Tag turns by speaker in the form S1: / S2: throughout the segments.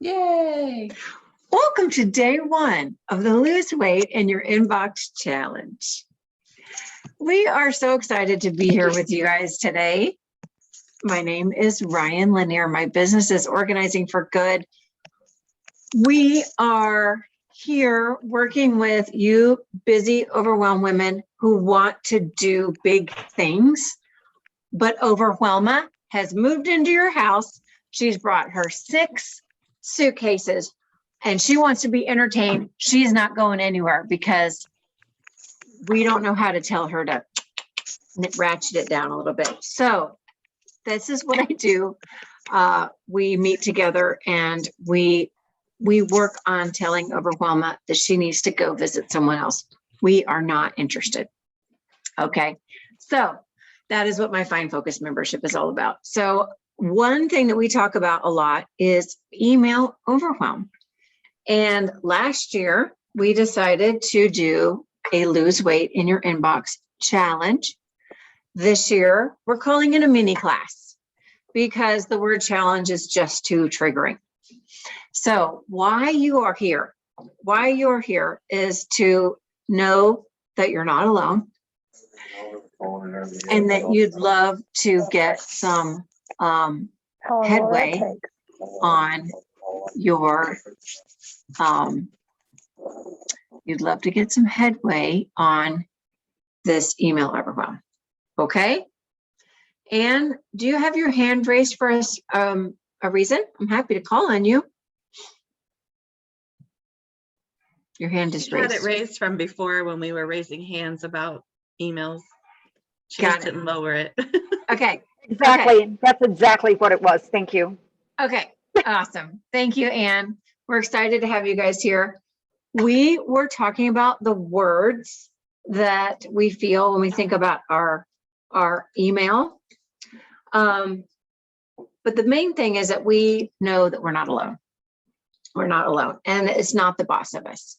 S1: Yay!
S2: Welcome to day one of the Lose Weight in Your Inbox Challenge. We are so excited to be here with you guys today. My name is Ryan Lanier. My business is Organizing for Good. We are here working with you busy, overwhelmed women who want to do big things, but Overwhelma has moved into your house. She's brought her 6 suitcases and she wants to be entertained. She's not going anywhere because we don't know how to tell her to ratchet it down a little bit. So this is what I do. We meet together and we work on telling Overwhelma that she needs to go visit someone else. We are not interested. Okay. So that is what my Find Focus membership is all about. So one thing that we talk about a lot is email overwhelm. And last year we decided to do a Lose Weight in Your Inbox challenge. This year we're calling it a mini class because the word challenge is just too triggering. So why you're here is to know that you're not alone and that you'd love to get some headway on your this email overwhelm. Okay. And do you have your hand raised for us a reason? I'm happy to call on you. Your hand is raised.
S1: Had it raised from before when we were raising hands about emails. She just didn't lower it.
S2: Okay.
S3: Exactly.
S2: Okay.
S3: That's exactly what it was. Thank you.
S2: Okay. Awesome. Thank you, Anne. We're excited to have you guys here. We were talking about the words that we feel when we think about our email. But the main thing is that we know that we're not alone. We're not alone. And it's not the boss of us.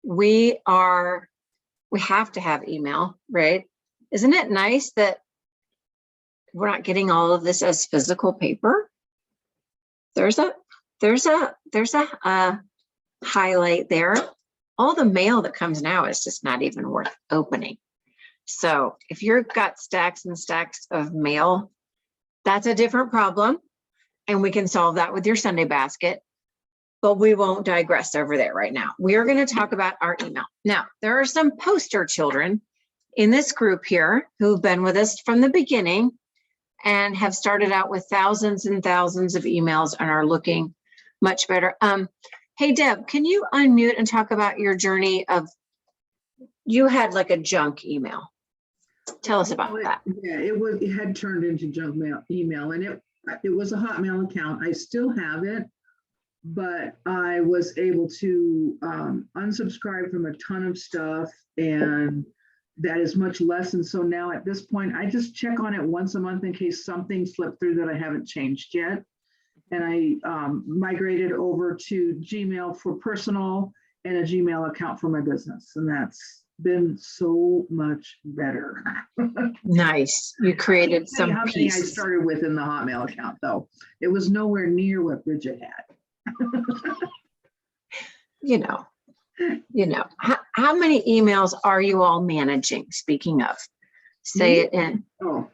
S2: We have to have email, right? Isn't it nice that we're not getting all of this as physical paper? There's a highlight there. All the mail that comes now is just not even worth opening. So if you've got stacks and stacks of mail, that's a different problem. And we can solve that with your Sunday basket, but we won't digress over there right now. We are going to talk about our email. Now, there are some poster children in this group here who've been with us from the beginning and have started out with thousands and thousands of emails and are looking much better. Hey, Deb, can you unmute and talk about your journey of, you had like a junk email. Tell us about that.
S4: Yeah, it had turned into junk mail email, and it was a Hotmail account. I still have it, but I was able to unsubscribe from a ton of stuff, and that is much less. And so now at this point, I just check on it once a month in case something slipped through that I haven't changed yet. And I migrated over to Gmail for personal and a Gmail account for my business. And that's been so much better.
S2: Nice. You created some pieces.
S4: I started with in the Hotmail account, though. It was nowhere near what Bridget had.
S2: You know, how many emails are you all managing? Speaking of, say it in.
S4: Oh.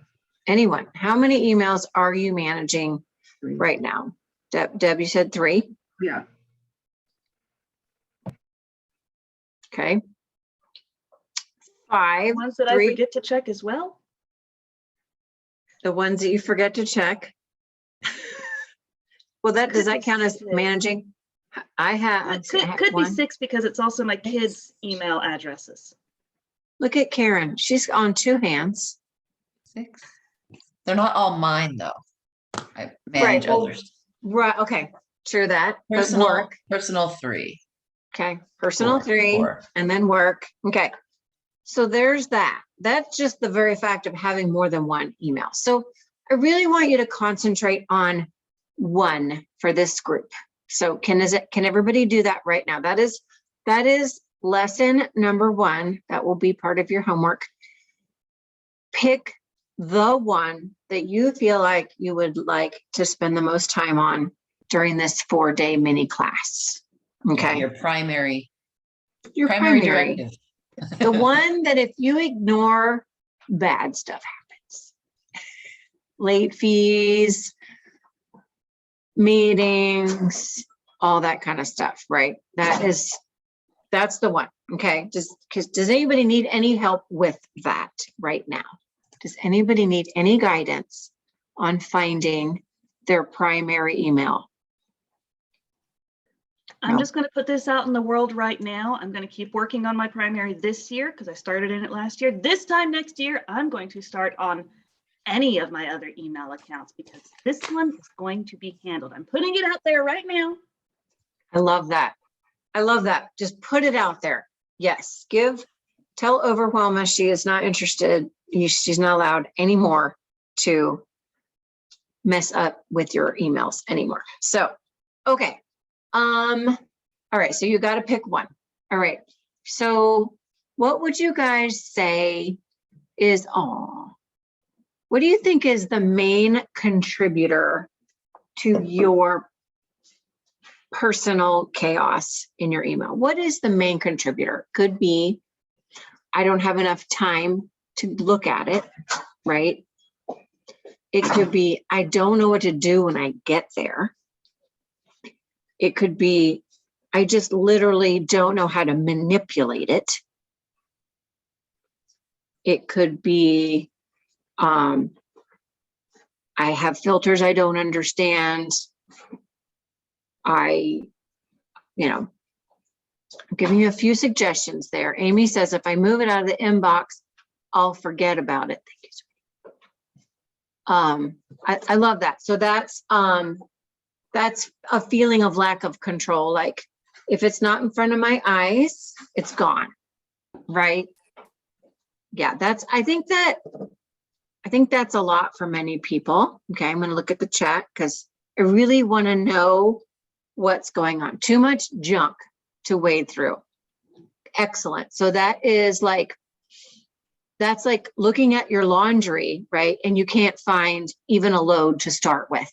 S2: Anyone, how many emails are you managing right now? Deb, you said 3?
S4: Yeah.
S2: Okay. 5.
S1: Ones that
S2: 3.
S1: I forget to check as well.
S2: The ones that you forget to check. Well, does that count as managing? I have.
S1: It could be 6 because it's also my kids' email addresses.
S2: Look at Karen. She's on 2 hands.
S5: 6. They're not all mine though. I manage others.
S2: Right. Okay. True that.
S5: Personal,
S2: work.
S5: personal 3.
S2: Okay. Personal 3
S5: 4.
S2: and then work. Okay. So there's that. That's just the very fact of having more than one email. So I really want you to concentrate on one for this group. So can everybody do that right now? That is lesson number 1. That will be part of your homework. Pick the one that you feel like you would like to spend the most time on during this 4-day mini class. Okay.
S5: Your primary
S2: Your
S5: directive.
S2: the one that if you ignore, bad stuff happens. Late fees, meetings, all that kind of stuff, right? That's the one. Okay. Does anybody need any help with that right now? Does anybody need any guidance on finding their primary email?
S6: I'm
S2: No.
S6: just going to put this out in the world right now. I'm going to keep working on my primary this year because I started in it last year. This time next year, I'm going to start on any of my other email accounts because this one is going to be handled. I'm putting it out there right now.
S2: I love that. I love that. Just put it out there. Yes. Tell Overwhelma she is not interested. She's not allowed anymore to mess up with your emails anymore. So, okay. All right. So you got to pick one. All right. So what would you guys say is, what do you think is the main contributor to your personal chaos in your email? What is the main contributor? Could be, I don't have enough time to look at it, right? It could be, I don't know what to do when I get there. It could be, I just literally don't know how to manipulate it. It could be, I have filters I don't understand. I'm giving you a few suggestions there. Amy says, if I move it out of the inbox, I'll forget about it. Thank you. I love that. So that's a feeling of lack of control. Like if it's not in front of my eyes, it's gone. Right. Yeah, I think that's a lot for many people. Okay. I'm going to look at the chat because I really want to know what's going on. Too much junk to wade through. Excellent. So that's like looking at your laundry, right? And you can't find even a load to start with,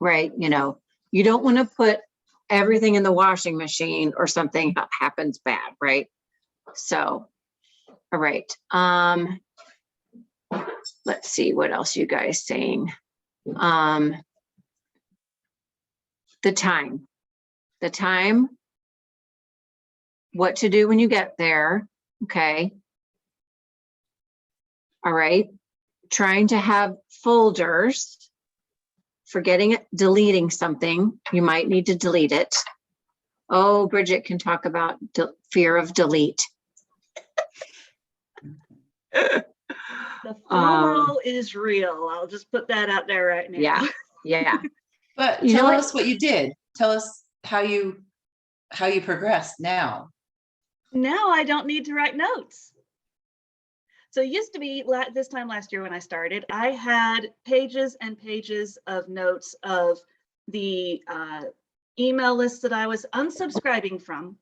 S2: right? You don't want to put everything in the washing machine or something happens bad, right? So, all right. Let's see what else you guys saying. The time, what to do when you get there. Okay. All right. Trying to have folders, forgetting it, deleting something. You might need to delete it. Oh, Bridget can talk about fear of delete.
S6: The FOMO is real. I'll just put that out there right now.
S2: Yeah. Yeah.
S5: But
S2: You know
S5: tell
S2: what?
S5: us what you did. Tell us how you progressed now.
S6: Now I don't need to write notes. So it used to be this time last year when I started, I had pages and pages of notes of the email lists that I was unsubscribing from,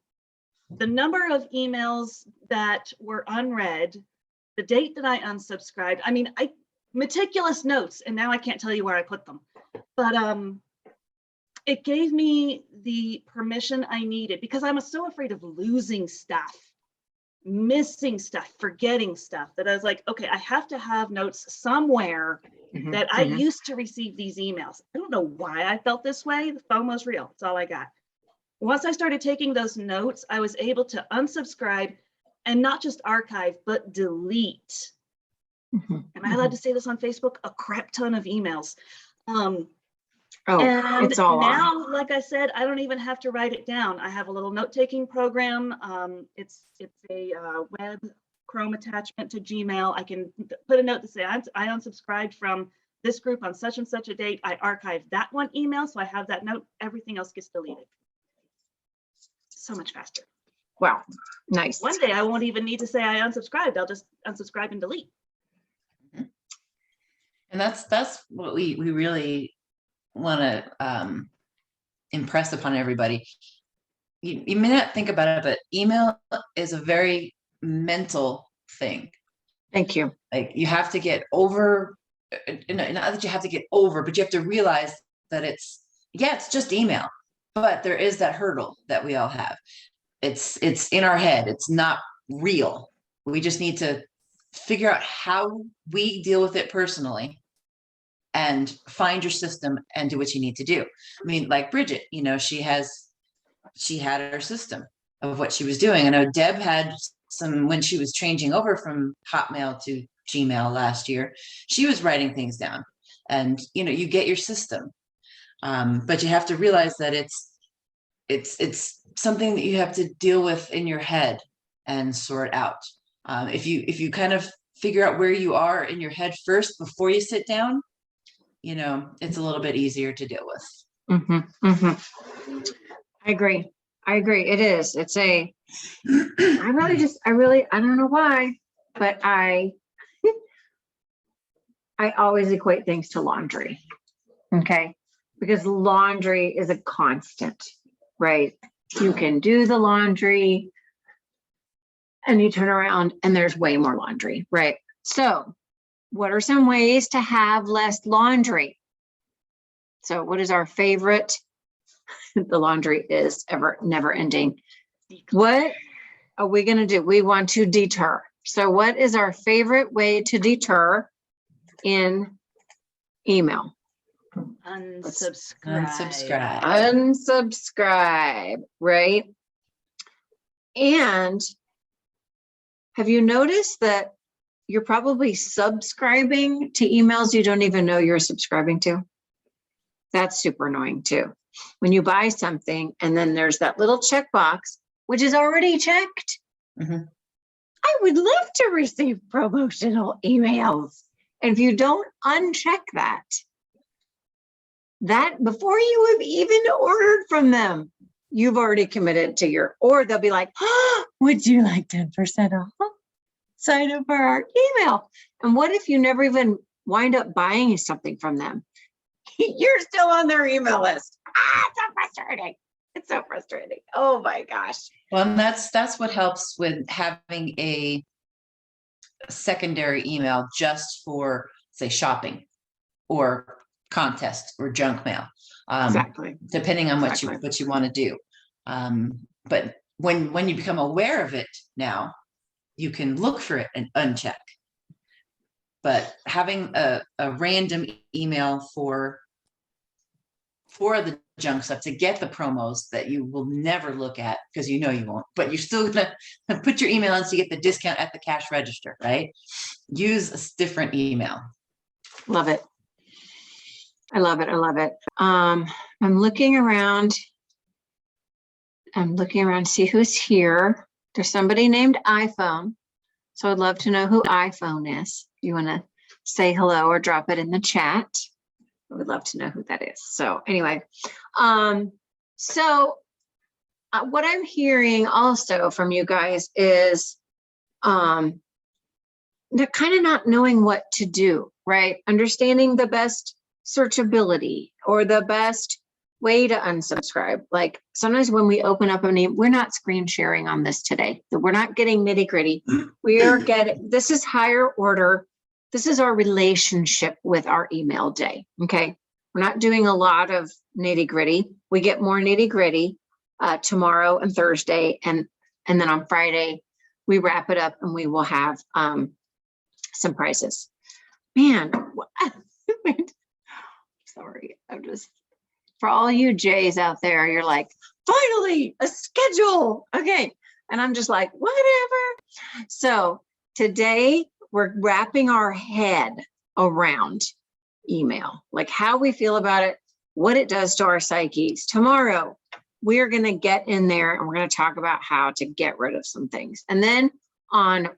S6: the number of emails that were unread, the date that I unsubscribed. I mean, meticulous notes, and now I can't tell you where I put them. But it gave me the permission I needed because I was so afraid of losing stuff, missing stuff, forgetting stuff, that I was like, okay, I have to have notes somewhere that I used to receive these emails. I don't know why I felt this way. The FOMO's real. That's all I got. Once I started taking those notes, I was able to unsubscribe and not just archive, but delete. Am I allowed to say this on Facebook? A crap ton of emails. And
S2: it's all
S6: now,
S2: on.
S6: like I said, I don't even have to write it down. I have a little note-taking program. It's a web Chrome attachment to Gmail. I can put a note to say I unsubscribed from this group on such and such a date. I archive that one email, so I have that note. Everything else gets deleted. So much faster.
S2: Wow, nice.
S6: One day I won't even need to say I unsubscribed. I'll just unsubscribe and delete.
S5: And that's what we really want to impress upon everybody. You may not think about it, but email is a very mental thing.
S2: Thank you.
S5: Like you have to get over, not that you have to get over, but you have to realize that it's yeah, it's just email, but there is that hurdle that we all have. It's in our head. It's not real. We just need to figure out how we deal with it personally and find your system and do what you need to do. I mean, like Bridget, you know, she had her system of what she was doing. I know Deb had some, when she was changing over from Hotmail to Gmail last year, she was writing things down, and, you know, you get your system. But you have to realize that it's something that you have to deal with in your head and sort out. If you kind of figure out where you are in your head first before you sit down, you know, it's a little bit easier to deal with.
S2: I agree. It is. It's I don't know why, but I always equate things to laundry. Okay. Because laundry is a constant, right? You can do the laundry and you turn around and there's way more laundry, right? So what are some ways to have less laundry? So what is our favorite? The laundry is never ending. What are we going to do? We want to deter. So what is our favorite way to deter in email? Unsubscribe, right? And have you noticed that you're probably subscribing to emails you don't even know you're subscribing to? That's super annoying too. When you buy something and then there's that little checkbox, which is already checked. I would love to receive promotional emails. And if you don't uncheck that before you have even ordered from them, you've already committed to or they'll be like, oh, would you like 10% off? Sign up for our email. And what if you never even wind up buying something from them? You're still on their email list. It's so frustrating. It's so frustrating. Oh my gosh.
S5: Well, and that's what helps with having a secondary email just for, say, shopping or contest or junk mail.
S2: Exactly.
S5: Depending on what you want to do. But when you become aware of it now, you can look for it and uncheck. But having a random email for the junk stuff to get the promos that you will never look at because you know you won't, but you're still gonna put your email in to get the discount at the cash register, right? Use a different email.
S2: Love it. I love it. I love it. I'm looking around. To see who's here. There's somebody named iPhone. So I'd love to know who iPhone is. If you want to say hello or drop it in the chat, I would love to know who that is. So anyway, what I'm hearing also from you guys is they're kind of not knowing what to do, right? Understanding the best searchability or the best way to unsubscribe. Like sometimes when we open up we're not screen sharing on this today. We're not getting nitty gritty. This is higher order. This is our relationship with our email day. Okay. We're not doing a lot of nitty gritty. We get more nitty gritty tomorrow and Thursday. And then on Friday, we wrap it up and we will have some prizes. Man, sorry. For all you Jays out there, you're like, finally, a schedule. Okay. And I'm just like, whatever. So today we're wrapping our head around email, like how we feel about it, what it does to our psyches. Tomorrow, we're going to get in there and we're going to talk about how to get rid of some things. And then on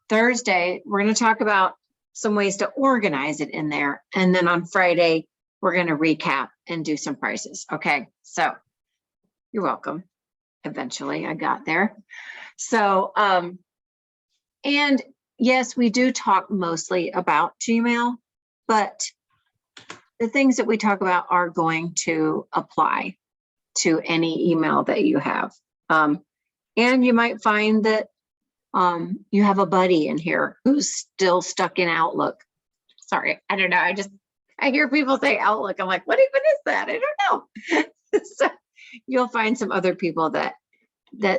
S2: Thursday, we're going to talk about some ways to organize it in there. And then on Friday, we're going to recap and do some prices. Okay. So you're welcome. Eventually I got there. So, and yes, we do talk mostly about Gmail, but the things that we talk about are going to apply to any email that you have. And you might find that you have a buddy in here who's still stuck in Outlook. Sorry, I don't know. I hear people say Outlook. I'm like, what even is that? I don't know. So you'll find some other people that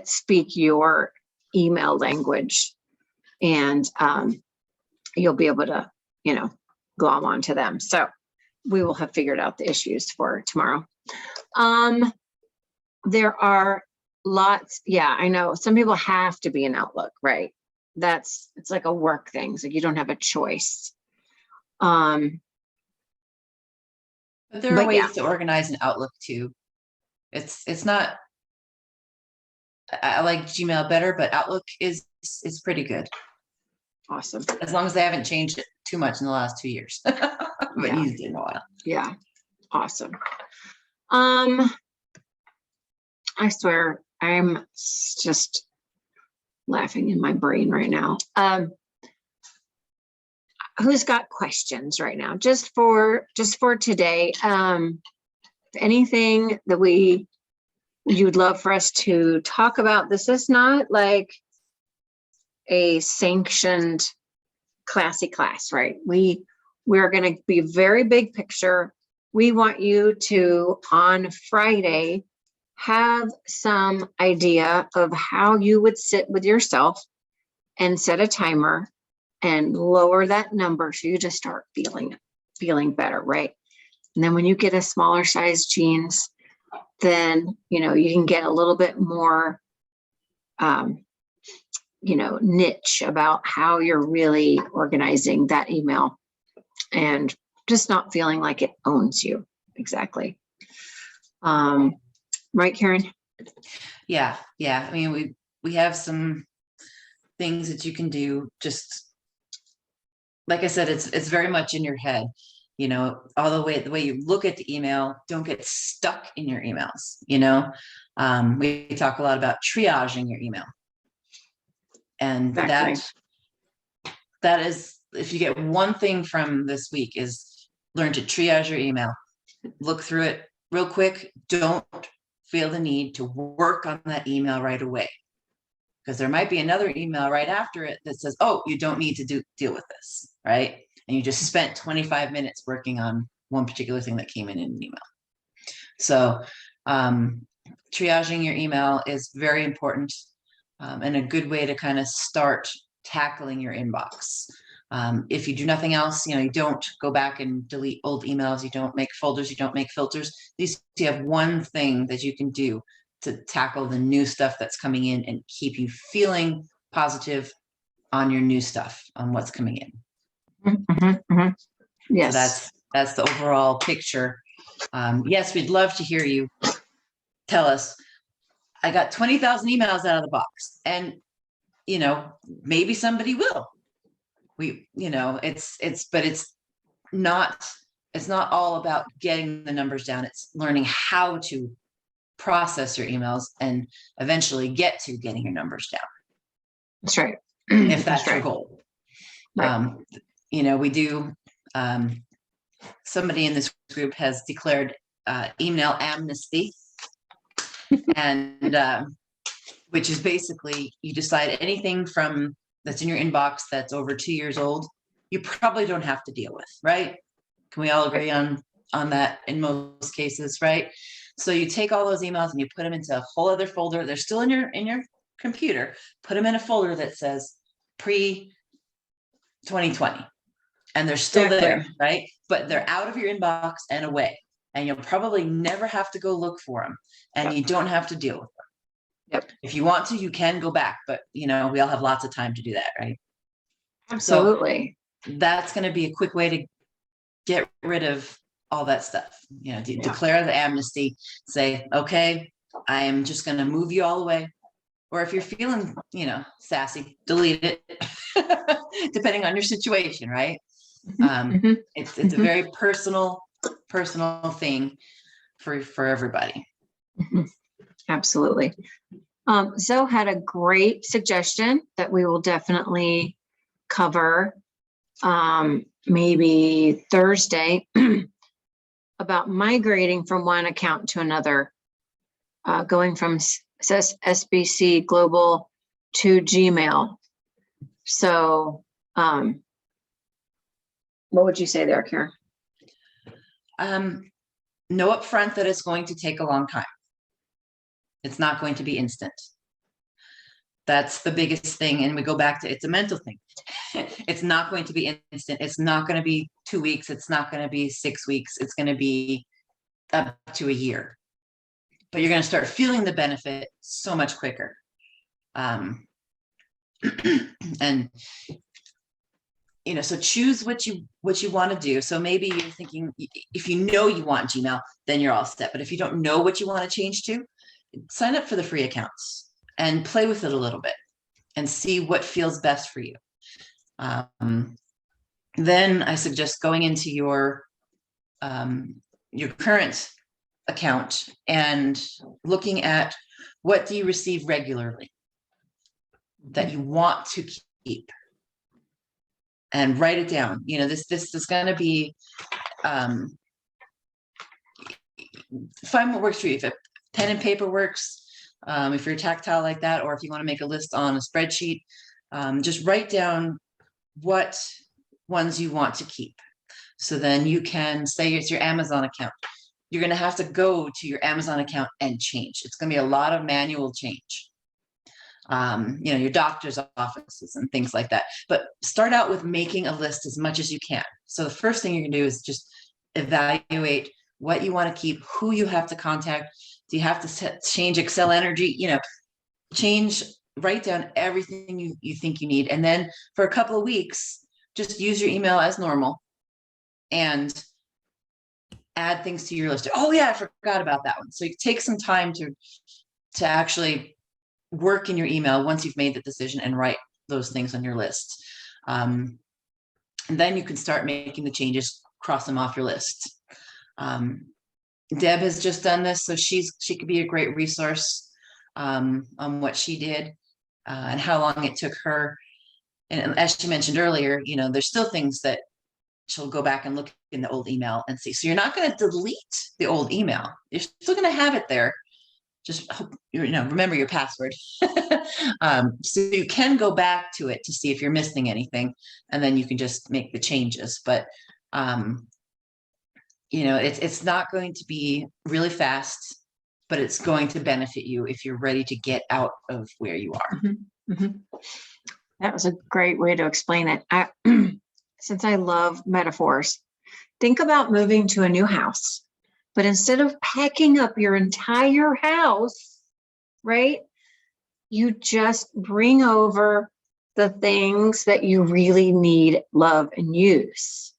S2: speak your email language, and you'll be able to, glom onto them. So we will have figured out the issues for tomorrow. There are lots. Yeah, I know some people have to be in Outlook, right? It's like a work thing. So you don't have a choice.
S5: But there are
S2: But
S5: ways
S2: yeah.
S5: to organize an Outlook too. It's not, I like Gmail better, but Outlook is pretty good.
S2: Awesome.
S5: As long as they haven't changed it too much in the last 2 years. But
S2: Yeah.
S5: used it in a while.
S2: Yeah. Awesome. I swear I'm just laughing in my brain right now. Who's got questions right now? Just for today. Anything that you'd love for us to talk about? This is not like a sanctioned classy class, right? We're going to be very big picture. We want you to, on Friday, have some idea of how you would sit with yourself and set a timer and lower that number so you just start feeling better, right? And then when you get a smaller size jeans, then you can get a little bit more niche about how you're really organizing that email and just not feeling like it owns you. Exactly. Right, Karen?
S5: Yeah. I mean, we have some things that you can do. Just like I said, it's very much in your head, all the way you look at the email. Don't get stuck in your emails. We talk a lot about triaging your email, and
S2: Exactly.
S5: that is, if you get one thing from this week, is learn to triage your email. Look through it real quick. Don't feel the need to work on that email right away, because there might be another email right after it that says, oh, you don't need to deal with this, right? And you just spent 25 minutes working on one particular thing that came in an email. So triaging your email is very important, and a good way to kind of start tackling your inbox. If you do nothing else, you don't go back and delete old emails, you don't make folders, you don't make filters. At least you have one thing that you can do to tackle the new stuff that's coming in and keep you feeling positive on your new stuff, on what's coming in.
S2: Yes.
S5: So that's the overall picture. Yes, we'd love to hear you tell us, I got 20,000 emails out of the box, and maybe somebody will. It's not all about getting the numbers down. It's learning how to process your emails and eventually get to getting your numbers down.
S2: That's right.
S5: If that's your
S2: right.
S5: goal.
S2: Right.
S5: We do, somebody in this group has declared email amnesty, and which is basically, you decide anything that's in your inbox that's over 2 years old, you probably don't have to deal with, right? Can we all agree on that in most cases, right? So you take all those emails and you put them into a whole other folder. They're still in your computer. Put them in a folder that says pre-2020, and they're still there, right? But they're out of your inbox and away, and you'll probably never have to go look for them, and you don't have to deal with them.
S2: Yep.
S5: If you want to, you can go back, but we all have lots of time to do that, right?
S2: Absolutely.
S5: So that's going to be a quick way to get rid of all that stuff. Declare the amnesty, say, okay, I am just going to move you all away. Or if you're feeling, sassy, delete it, depending on your situation, right? It's a very personal thing for everybody.
S2: Absolutely. Zoe had a great suggestion that we will definitely cover maybe Thursday about migrating from one account to another, going from SBC Global to Gmail. So what would you say there, Karen?
S5: Know upfront that it's going to take a long time. It's not going to be instant. That's the biggest thing. And we go back to, it's a mental thing. It's not going to be instant. It's not going to be 2 weeks. It's not going to be 6 weeks. It's going to be up to a year. But you're going to start feeling the benefit so much quicker. And so choose what you want to do. So maybe you're thinking, if you know you want Gmail, then you're all set. But if you don't know what you want to change to, sign up for the free accounts and play with it a little bit and see what feels best for you. Then I suggest going into your current account and looking at what do you receive regularly that you want to keep, and write it down. This is going to be, find what works for you. If a pen and paper works, if you're tactile like that, or if you want to make a list on a spreadsheet, just write down what ones you want to keep. So then you can say it's your Amazon account. You're going to have to go to your Amazon account and change. It's going to be a lot of manual change. Your doctor's offices and things like that. But start out with making a list as much as you can. So the first thing you can do is just evaluate what you want to keep, who you have to contact. Do you have to change Excel energy? Write down everything you think you need. And then for a couple of weeks, just use your email as normal and add things to your list. Oh yeah, I forgot about that one. So you take some time to actually work in your email once you've made the decision and write those things on your list. And then you can start making the changes, cross them off your list. Deb has just done this, so she could be a great resource on what she did and how long it took her. And as she mentioned earlier, there's still things that she'll go back and look in the old email and see. So you're not going to delete the old email. You're still going to have it there. Just hope, remember your password. So you can go back to it to see if you're missing anything, and then you can just make the changes. But it's not going to be really fast, but it's going to benefit you if you're ready to get out of where you are.
S2: Mm-hmm. Mm-hmm. That was a great way to explain it. Since I love metaphors, think about moving to a new house, but instead of packing up your entire house, right, you just bring over the things that you really need, love, and use.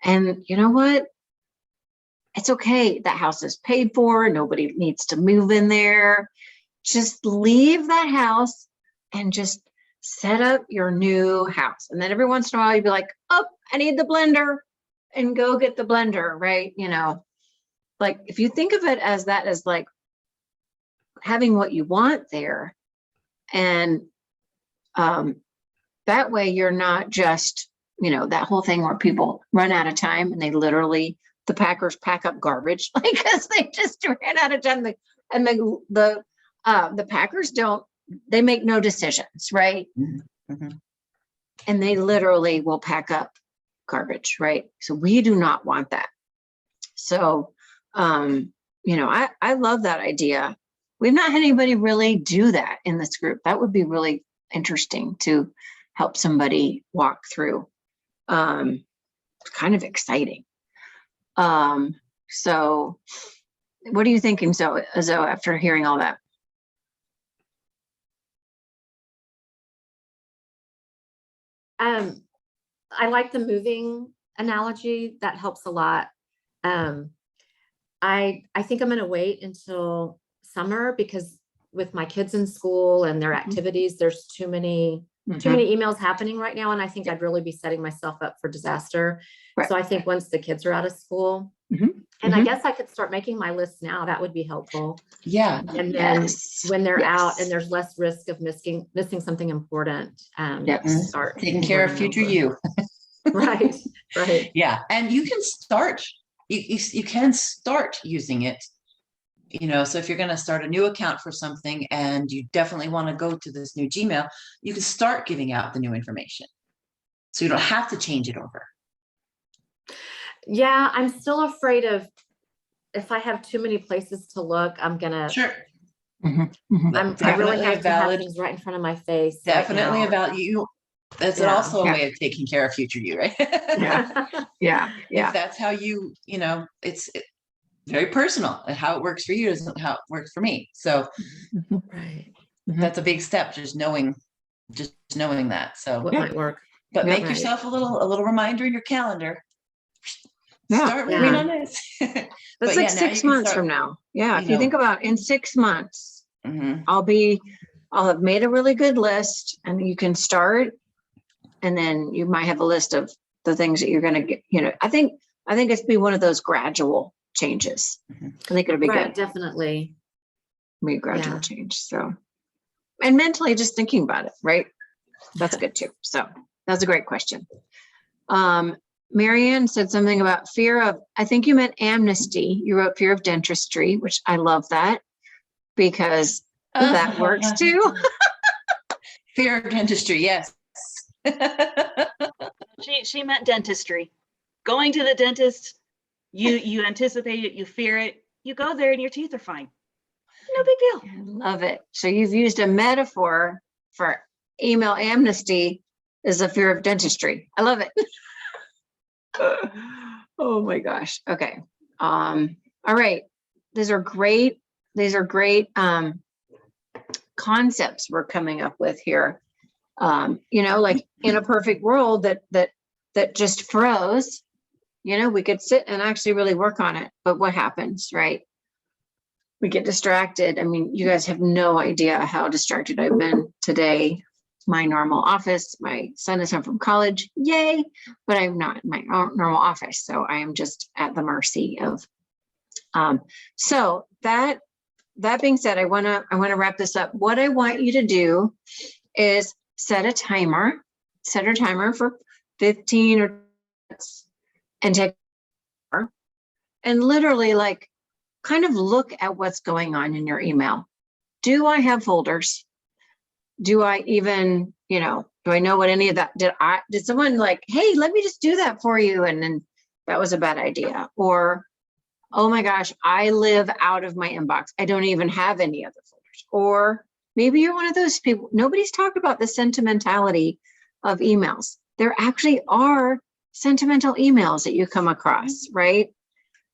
S2: And you know what? It's okay. That house is paid for. Nobody needs to move in there. Just leave that house and just set up your new house. And then every once in a while you'd be like, oh, I need the blender, and go get the blender, right? Like if you think of it as that, as like having what you want there, and that way you're not just, that whole thing where people run out of time and the packers pack up garbage, like, because they just ran out of time. And the packers they make no decisions, right?
S5: Mm-hmm.
S2: And they literally will pack up garbage, right? So we do not want that. So, I love that idea. We've not had anybody really do that in this group. That would be really interesting to help somebody walk through. It's kind of exciting. So what are you thinking, Zoe, after hearing all that?
S7: I like the moving analogy. That helps a lot. I think I'm going to wait until summer, because with my kids in school and their activities, there's too many emails happening right now. And I think I'd really be setting myself up for disaster. Right. So I think once the kids are out of school, and I guess I could start making my list now. That would be helpful.
S5: Yeah.
S7: And then when they're out and there's less risk of missing something important, start
S5: taking care of future you.
S7: Right.
S5: Yeah. And you can start, you can start using it, so if you're going to start a new account for something and you definitely want to go to this new Gmail, you can start giving out the new information. So you don't have to change it over.
S7: Yeah, I'm still afraid of, if I have too many places to look, I'm gonna,
S5: Sure.
S2: Mhm, mhm.
S7: I really
S5: Definitely
S7: have
S5: a
S7: to have
S5: valid,
S7: things right in front of my face. right
S5: definitely
S7: now.
S5: a value. That's
S7: Yeah.
S5: also a
S2: Yeah.
S5: way of taking care of future you, right?
S2: Yeah. Yeah,
S5: If
S2: yeah.
S5: that's how it's very personal, and how it works for you isn't how it works for me. So
S2: Mhm,
S7: Right.
S2: mhm.
S5: that's a big step, just knowing that. So,
S7: What
S2: Yeah.
S7: might work.
S5: but
S2: Yeah.
S5: make
S7: Right.
S5: yourself a little reminder in your calendar.
S2: Yeah.
S5: Start
S7: Yeah.
S5: working on this.
S2: That's
S5: But
S2: like
S5: yeah, now you
S2: 6
S5: can
S2: months
S5: start,
S2: from now. Yeah.
S5: you
S2: If you think
S5: know,
S2: about in 6 months,
S5: mhm.
S2: I'll have made a really good list and you can start. And then you might have a list of the things that you're going to get, I think it's be one of those gradual changes.
S5: Mhm.
S2: I think it'll be
S7: Right,
S2: good.
S7: definitely.
S2: Be a gradual
S7: Yeah.
S2: change. So, and mentally just thinking about it, right? That's good too. So that's a great question. Marianne said something about fear of, I think you meant amnesty. You wrote fear of dentistry, which I love that because that works too.
S5: Fear of dentistry, yes.
S6: She meant dentistry. Going to the dentist, you anticipate it, you fear it, you go there and your teeth are fine. No big deal.
S2: I love it. So you've used a metaphor for email amnesty as a fear of dentistry. I love it. Oh my gosh. Okay. All right. These are great concepts we're coming up with here. Like in a perfect world that just froze, we could sit and actually really work on it. But what happens, right? We get distracted. I mean, you guys have no idea how distracted I've been today. My normal office, my son is home from college, yay, but I'm not in my normal office. So I am just at the mercy of, so that being said, I want to wrap this up. What I want you to do is set a timer for 15 or and take and literally like kind of look at what's going on in your email. Do I have folders? Do I even, do I know what any of that, did someone like, hey, let me just do that for you. And then that was a bad idea. Or, oh my gosh, I live out of my inbox. I don't even have any other folders. Or maybe you're one of those people. Nobody's talked about the sentimentality of emails. There actually are sentimental emails that you come across, right?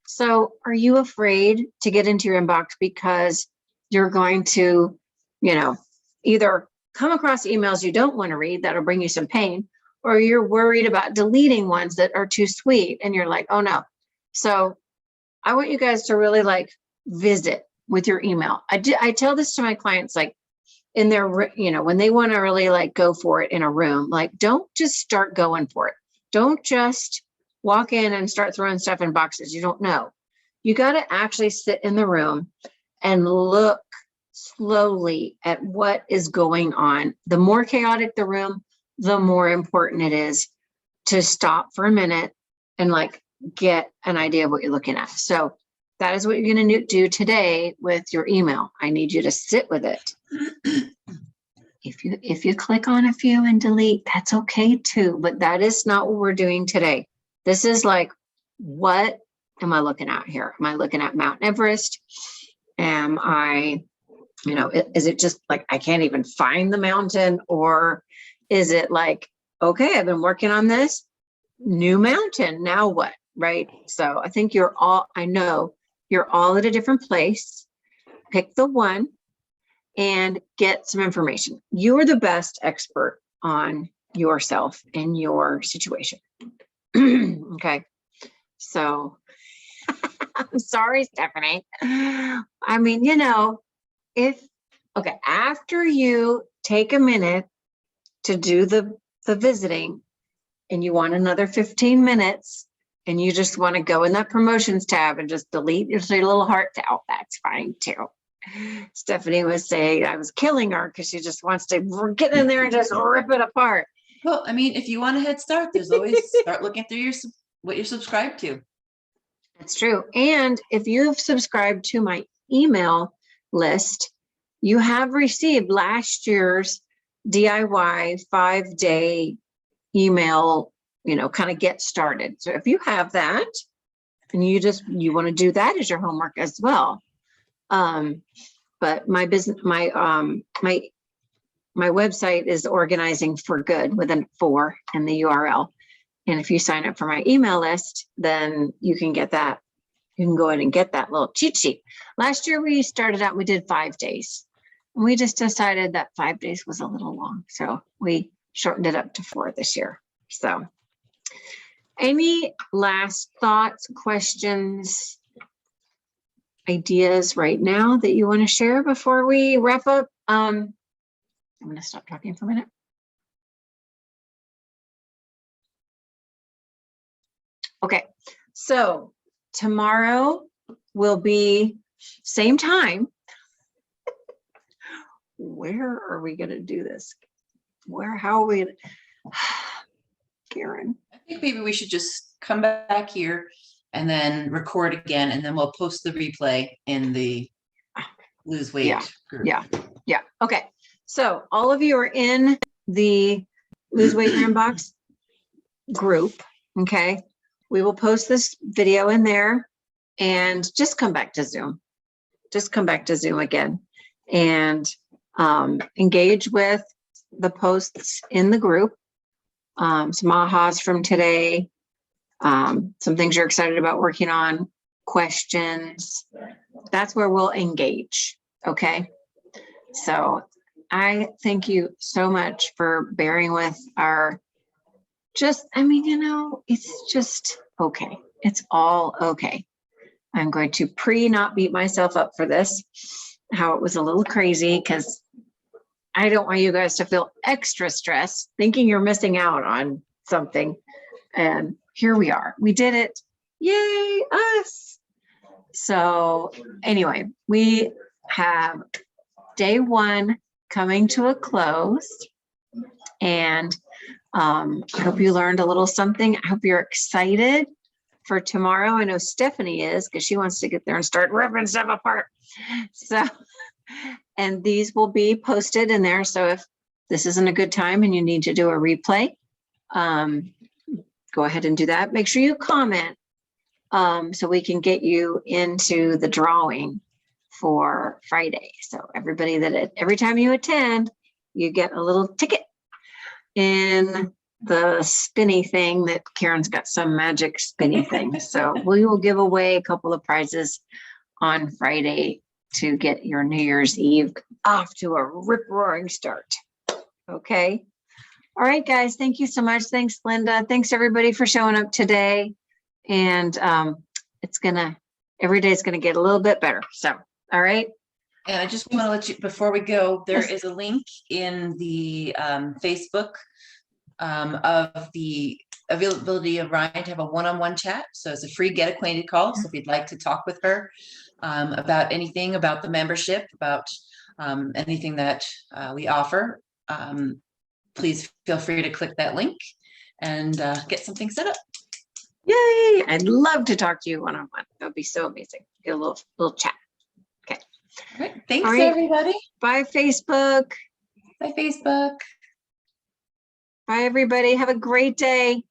S2: So are you afraid to get into your inbox because you're going to, either come across emails you don't want to read that'll bring you some pain, or you're worried about deleting ones that are too sweet and you're like, oh no. So I want you guys to really like visit with your email. I tell this to my clients, like in their, when they want to really like go for it in a room, like don't just start going for it. Don't just walk in and start throwing stuff in boxes you don't know. You got to actually sit in the room and look slowly at what is going on. The more chaotic the room, the more important it is to stop for a minute and like get an idea of what you're looking at. So that is what you're going to do today with your email. I need you to sit with it. If you click on a few and delete, that's okay too, but that is not what we're doing today. This is like, what am I looking at here? Am I looking at Mount Everest? Am I, is it just like, I can't even find the mountain? Or is it like, okay, I've been working on this new mountain. Now what? Right. So I think I know you're all at a different place. Pick the one and get some information. You're the best expert on yourself and your situation. Okay. So I'm sorry, Stephanie. I mean, after you take a minute to do the visiting and you want another 15 minutes and you just want to go in that promotions tab and just delete your little heart out, that's fine too. Stephanie was saying I was killing her because she just wants to get in there and just rip it apart.
S5: Well, I mean, if you want a head start, there's always start looking through what you're subscribed to.
S2: That's true. And if you've subscribed to my email list, you have received last year's DIY 5-day email kind of get started. So if you have that and you want to do that as your homework as well. But my website is Organizing for Good with a 4 in the URL. And if you sign up for my email list, then you can get that. You can go in and get that little cheat sheet. Last year we started out, we did 5 days. And we just decided that 5 days was a little long. So we shortened it up to 4 this year. So any last thoughts, questions, ideas right now that you want to share before we wrap up? I'm going to stop talking for a minute. Okay, so tomorrow will be same time. Where are we going to do this? How are we? Karen.
S5: I think maybe we should just come back here and then record again, and then we'll post the replay in the lose weight group.
S2: Yeah. Okay. So all of you are in the Lose Weight in Your Inbox group. Okay. We will post this video in there and just come back to Zoom. Just come back to Zoom again and engage with the posts in the group. Some ahas from today, some things you're excited about working on, questions. That's where we'll engage. Okay. So I thank you so much for bearing with our it's just okay. It's all okay. I'm going to not beat myself up for this, how it was a little crazy, because I don't want you guys to feel extra stressed thinking you're missing out on something. And here we are. We did it. Yay, us. So anyway, we have day 1 coming to a close. And I hope you learned a little something. I hope you're excited for tomorrow. I know Stephanie is, because she wants to get there and start ripping stuff apart. So, and these will be posted in there. So if this isn't a good time and you need to do a replay, go ahead and do that. Make sure you comment so we can get you into the drawing for Friday. So everybody every time you attend, you get a little ticket in the spinny thing that Karen's got, some magic spinny thing. So we will give away a couple of prizes on Friday to get your New Year's Eve off to a rip-roaring start. Okay. All right, guys. Thank you so much. Thanks, Linda. Thanks everybody for showing up today. And every day is gonna get a little bit better. So, all right.
S5: And I just want to let you, before we go, there
S2: Yes.
S5: is a link in the Facebook of the availability of Ryan to have a one-on-one chat. So it's a free get acquainted call. So if you'd like to talk with her about anything about the membership, about anything that we offer, please feel free to click that link and get something set up.
S2: Yay. I'd love to talk to you one-on-one. That would be so amazing. Get a little chat. Okay.
S5: All right. Thanks,
S2: All right.
S5: everybody.
S2: Bye, Facebook.
S5: Bye, Facebook.
S2: Bye, everybody. Have a great day.